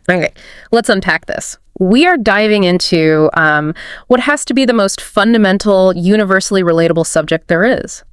Okay, let's unpack this. We are diving into what has to be the most fundamental, universally relatable subject there is: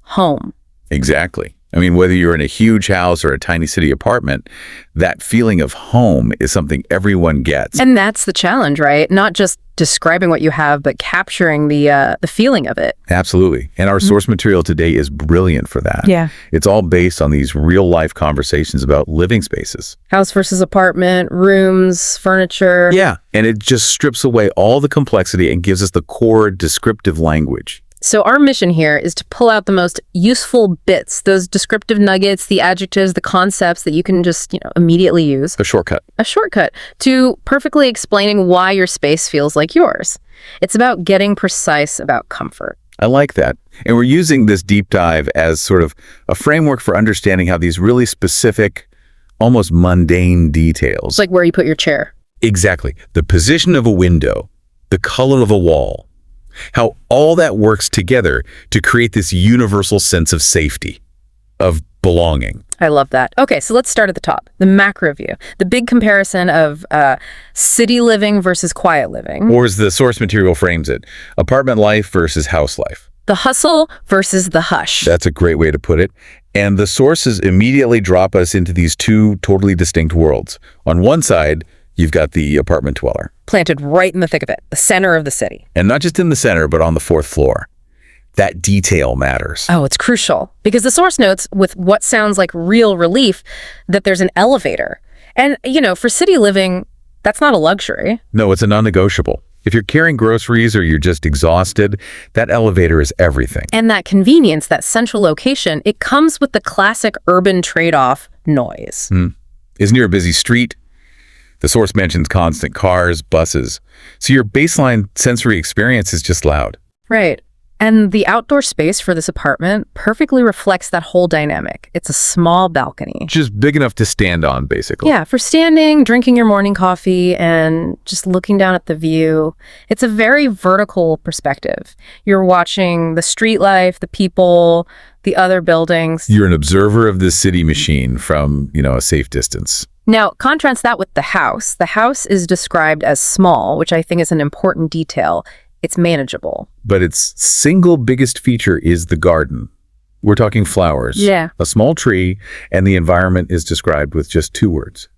home. Exactly. I mean, whether you're in a huge house or a tiny city apartment, that feeling of home is something everyone gets. And that's the challenge, right? Not just describing what you have, but capturing the feeling of it. Absolutely. And our source material today is brilliant for that. Yeah. It's all based on these real-life conversations about living spaces. House versus apartment, rooms, furniture. Yeah. And it just strips away all the complexity and gives us the core descriptive language. So our mission here is to pull out the most useful bits, those descriptive nuggets, the adjectives, the concepts that you can just, immediately use. A shortcut. A shortcut to perfectly explaining why your space feels like yours. It's about getting precise about comfort. I like that. And we're using this deep dive as sort of a framework for understanding how these really specific, almost mundane details. It's like where you put your chair. Exactly. The position of a window, the color of a wall, how all that works together to create this universal sense of safety, of belonging. I love that. Okay, so let's start at the top. The macro view. The big comparison of city living versus quiet living. Or as the source material frames it, apartment life versus house life. The hustle versus the hush. That's a great way to put it. And the sources immediately drop us into these two totally distinct worlds. On one side, you've got the apartment dweller. Planted right in the thick of it, the center of the city. And not just in the center, but on the fourth floor. That detail matters. Oh, it's crucial. Because the source notes with what sounds like real relief that there's an elevator. And, for city living, that's not a luxury. No, it's a non-negotiable. If you're carrying groceries or you're just exhausted, that elevator is everything. And that convenience, that central location, it comes with the classic urban trade-off: noise. Isn't there a busy street? The source mentions constant cars, buses. So your baseline sensory experience is just loud. Right. And the outdoor space for this apartment perfectly reflects that whole dynamic. It's a small balcony. Just big enough to stand on, basically. Yeah, for standing, drinking your morning coffee, and just looking down at the view. It's a very vertical perspective. You're watching the street life, the people, the other buildings. You're an observer of the city machine from, a safe distance. Now, contrast that with the house. The house is described as small, which I think is an important detail. It's manageable. But its single biggest feature is the garden. We're talking flowers. Yeah. A small tree, and the environment is described with just 2 words.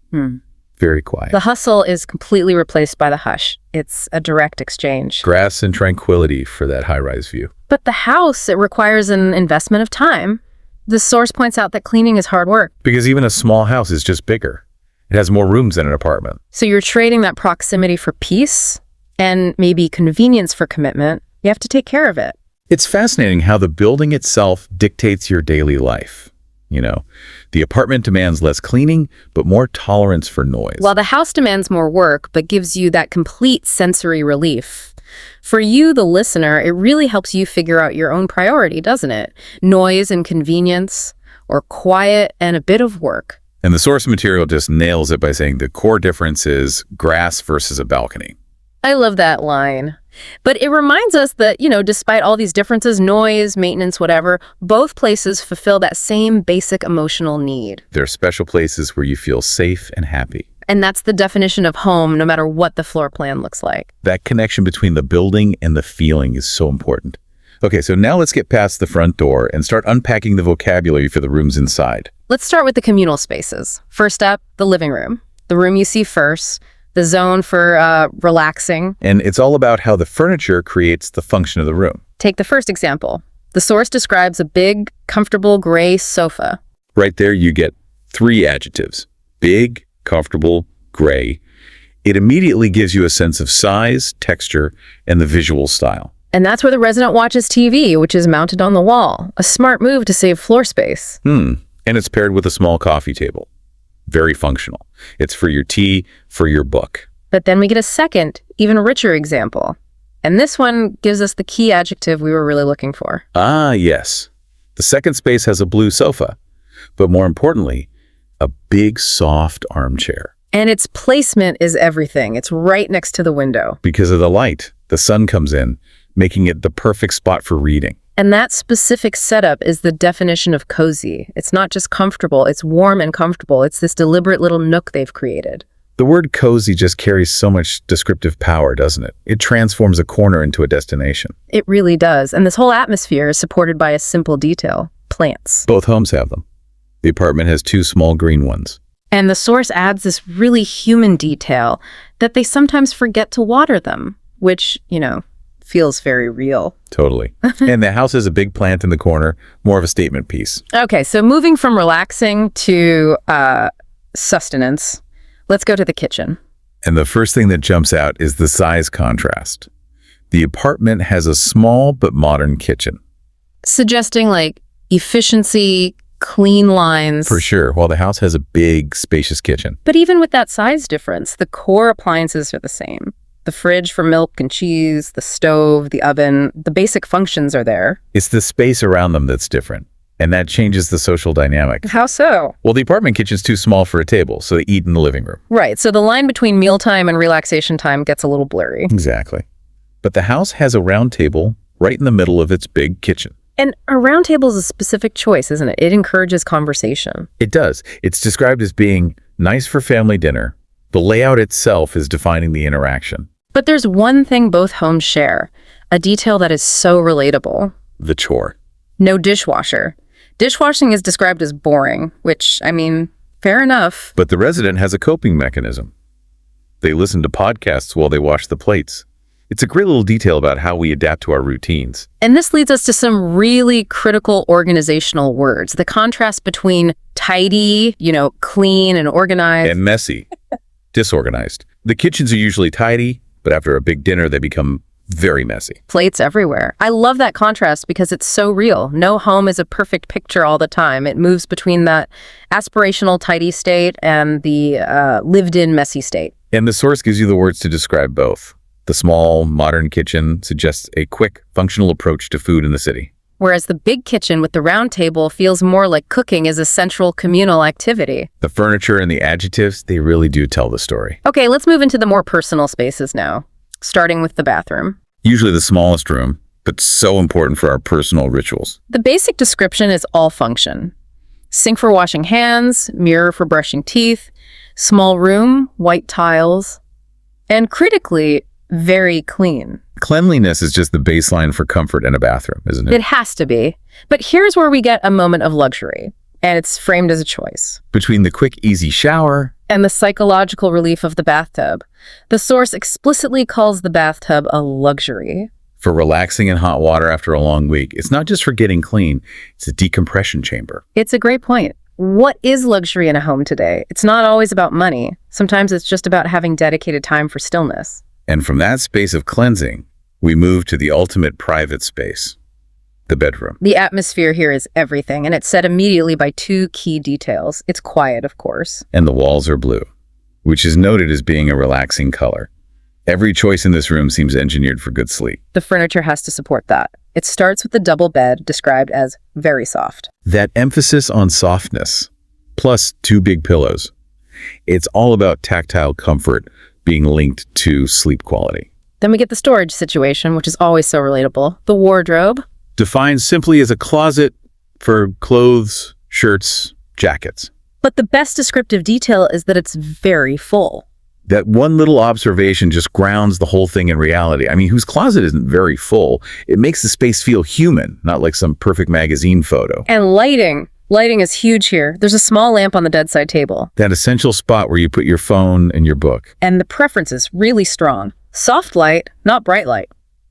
Very quiet. The hustle is completely replaced by the hush. It's a direct exchange. Grass and tranquility for that high-rise view. But the house, it requires an investment of time. The source points out that cleaning is hard work. Because even a small house is just bigger. It has more rooms than an apartment. So you're trading that proximity for peace and maybe convenience for commitment. You have to take care of it. It's fascinating how the building itself dictates your daily life. The apartment demands less cleaning, but more tolerance for noise. While the house demands more work, but gives you that complete sensory relief. For you, the listener, it really helps you figure out your own priority, doesn't it? Noise and convenience, or quiet and a bit of work. And the source material just nails it by saying the core difference is grass versus a balcony. I love that line. But it reminds us that, despite all these differences, noise, maintenance, whatever, both places fulfill that same basic emotional need. They're special places where you feel safe and happy. And that's the definition of home, no matter what the floor plan looks like. That connection between the building and the feeling is so important. Okay, so now let's get past the front door and start unpacking the vocabulary for the rooms inside. Let's start with the communal spaces. First up, the living room. The room you see first. The zone for relaxing. And it's all about how the furniture creates the function of the room. Take the first example. The source describes a big, comfortable gray sofa. Right there you get 3 adjectives. Big, comfortable, gray. It immediately gives you a sense of size, texture, and the visual style. And that's where the resident watches TV, which is mounted on the wall. A smart move to save floor space. And it's paired with a small coffee table. Very functional. It's for your tea, for your book. But then we get a second, even richer example. And this one gives us the key adjective we were really looking for. Ah, yes. The second space has a blue sofa. But more importantly, a big, soft armchair. And its placement is everything. It's right next to the window. Because of the light, the sun comes in, making it the perfect spot for reading. And that specific setup is the definition of cozy. It's not just comfortable, it's warm and comfortable. It's this deliberate little nook they've created. The word cozy just carries so much descriptive power, doesn't it? It transforms a corner into a destination. It really does. And this whole atmosphere is supported by a simple detail: plants. Both homes have them. The apartment has 2 small green ones. And the source adds this really human detail that they sometimes forget to water them, which, feels very real. Totally. And the house has a big plant in the corner, more of a statement piece. Okay, so moving from relaxing to sustenance, let's go to the kitchen. And the first thing that jumps out is the size contrast. The apartment has a small but modern kitchen. Suggesting efficiency, clean lines. For sure, while the house has a big, spacious kitchen. But even with that size difference, the core appliances are the same. The fridge for milk and cheese, the stove, the oven, the basic functions are there. It's the space around them that's different, and that changes the social dynamic. How so? Well, the apartment kitchen's too small for a table, so they eat in the living room. Right, so the line between mealtime and relaxation time gets a little blurry. Exactly. But the house has a round table right in the middle of its big kitchen. And a round table is a specific choice, isn't it? It encourages conversation. It does. It's described as being nice for family dinner. The layout itself is defining the interaction. But there's one thing both homes share, a detail that is so relatable. The chore. No dishwasher. Dishwashing is described as boring, which, fair enough. But the resident has a coping mechanism. They listen to podcasts while they wash the plates. It's a great little detail about how we adapt to our routines. And this leads us to some really critical organizational words. The contrast between tidy, clean and organized. And messy. Disorganized. The kitchens are usually tidy, but after a big dinner, they become very messy. Plates everywhere. I love that contrast because it's so real. No home is a perfect picture all the time. It moves between that aspirational tidy state and the lived-in messy state. And the source gives you the words to describe both. The small, modern kitchen suggests a quick, functional approach to food in the city. Whereas the big kitchen with the round table feels more like cooking is a central communal activity. The furniture and the adjectives, they really do tell the story. Okay, let's move into the more personal spaces now, starting with the bathroom. Usually the smallest room, but so important for our personal rituals. The basic description is all function. Sink for washing hands, mirror for brushing teeth, small room, white tiles, and critically, very clean. Cleanliness is just the baseline for comfort in a bathroom, isn't it? It has to be. But here's where we get a moment of luxury, and it's framed as a choice. Between the quick, easy shower and the psychological relief of the bathtub, the source explicitly calls the bathtub a luxury. for relaxing in hot water after a long week, it's not just for getting clean, it's a decompression chamber. It's a great point. What is luxury in a home today? It's not always about money. Sometimes it's just about having dedicated time for stillness. And from that space of cleansing, we move to the ultimate private space, the bedroom. The atmosphere here is everything, and it's set immediately by two key details. It's quiet, of course. And the walls are blue, which is noted as being a relaxing color. Every choice in this room seems engineered for good sleep. The furniture has to support that. It starts with the double bed, described as very soft. That emphasis on softness, plus two big pillows. It's all about tactile comfort being linked to sleep quality. Then we get the storage situation, which is always so relatable. The wardrobe. Defined simply as a closet for clothes, shirts, jackets. But the best descriptive detail is that it's very full. That one little observation just grounds the whole thing in reality. I mean, whose closet isn't very full? It makes the space feel human, not like some perfect magazine photo. And lighting. Lighting is huge here. There's a small lamp on the bedside table. That essential spot where you put your phone and your book. And the preference is really strong. Soft light, not bright light.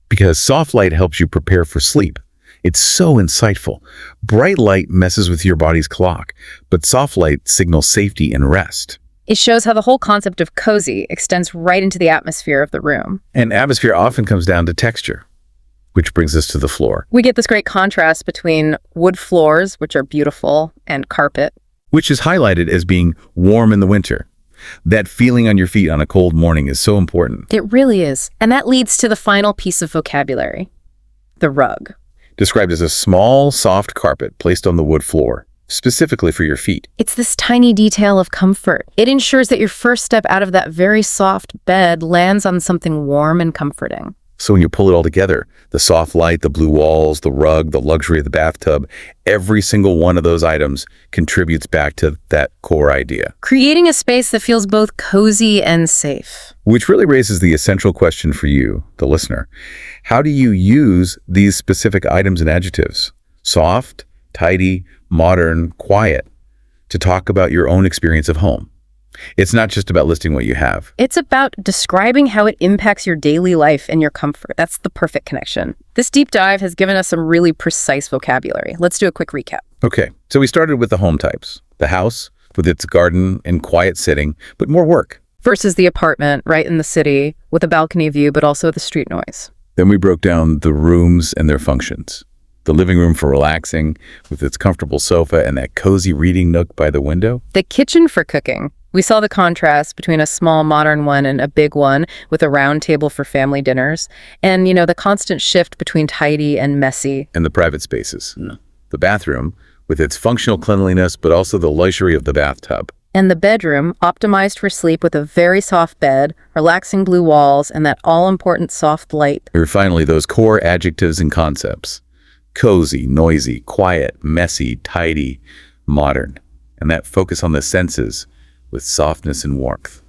Because soft light helps you prepare for sleep. It's so insightful. Bright light messes with your body's clock, but soft light signals safety and rest. It shows how the whole concept of cozy extends right into the atmosphere of the room. And atmosphere often comes down to texture, which brings us to the floor. We get this great contrast between wood floors, which are beautiful, and carpet. Which is highlighted as being warm in the winter. That feeling on your feet on a cold morning is so important. It really is. And that leads to the final piece of vocabulary, the rug. Described as a small, soft carpet placed on the wood floor, specifically for your feet. It's this tiny detail of comfort. It ensures that your first step out of that very soft bed lands on something warm and comforting. So when you pull it all together, the soft light, the blue walls, the rug, the luxury of the bathtub, every single one of those items contributes back to that core idea. Creating a space that feels both cozy and safe. Which really raises the essential question for you, the listener. How do you use these specific items and adjectives, soft, tidy, modern, quiet, to talk about your own experience of home? It's not just about listing what you have. It's about describing how it impacts your daily life and your comfort. That's the perfect connection. This deep dive has given us some really precise vocabulary. Let's do a quick recap. Okay, so we started with the home types. The house, with its garden and quiet sitting, but more work. Versus the apartment, right in the city, with a balcony view, but also the street noise. Then we broke down the rooms and their functions. The living room for relaxing, with its comfortable sofa and that cozy reading nook by the window. The kitchen for cooking. We saw the contrast between a small modern one and a big one with a round table for family dinners. And, the constant shift between tidy and messy. And the private spaces. The bathroom, with its functional cleanliness, but also the luxury of the bathtub. And the bedroom, optimized for sleep with a very soft bed, relaxing blue walls, and that all-important soft light. Or finally, those core adjectives and concepts. Cozy, noisy, quiet, messy, tidy, modern. And that focus on the senses with softness and warmth.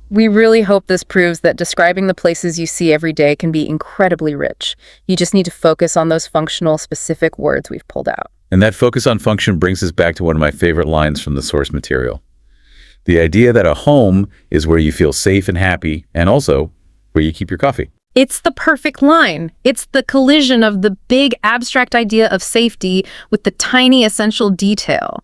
We really hope this proves that describing the places you see every day can be incredibly rich. You just need to focus on those functional, specific words we've pulled out. And that focus on function brings us back to one of my favorite lines from the source material. The idea that a home is where you feel safe and happy, and also where you keep your coffee. It's the perfect line. It's the collision of the big abstract idea of safety with the tiny essential detail.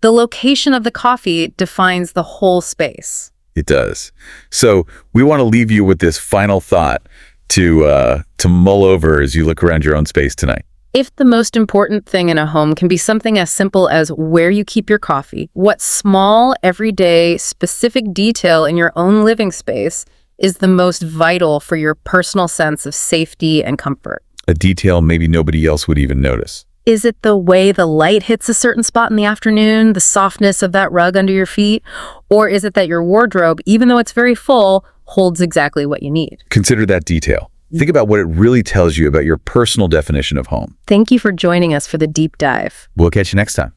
The location of the coffee defines the whole space. It does. So we want to leave you with this final thought to mull over as you look around your own space tonight. If the most important thing in a home can be something as simple as where you keep your coffee, what small, everyday, specific detail in your own living space is the most vital for your personal sense of safety and comfort? A detail maybe nobody else would even notice. Is it the way the light hits a certain spot in the afternoon, the softness of that rug under your feet? Or is it that your wardrobe, even though it's very full, holds exactly what you need? Consider that detail. Think about what it really tells you about your personal definition of home. Thank you for joining us for the deep dive. We'll catch you next time.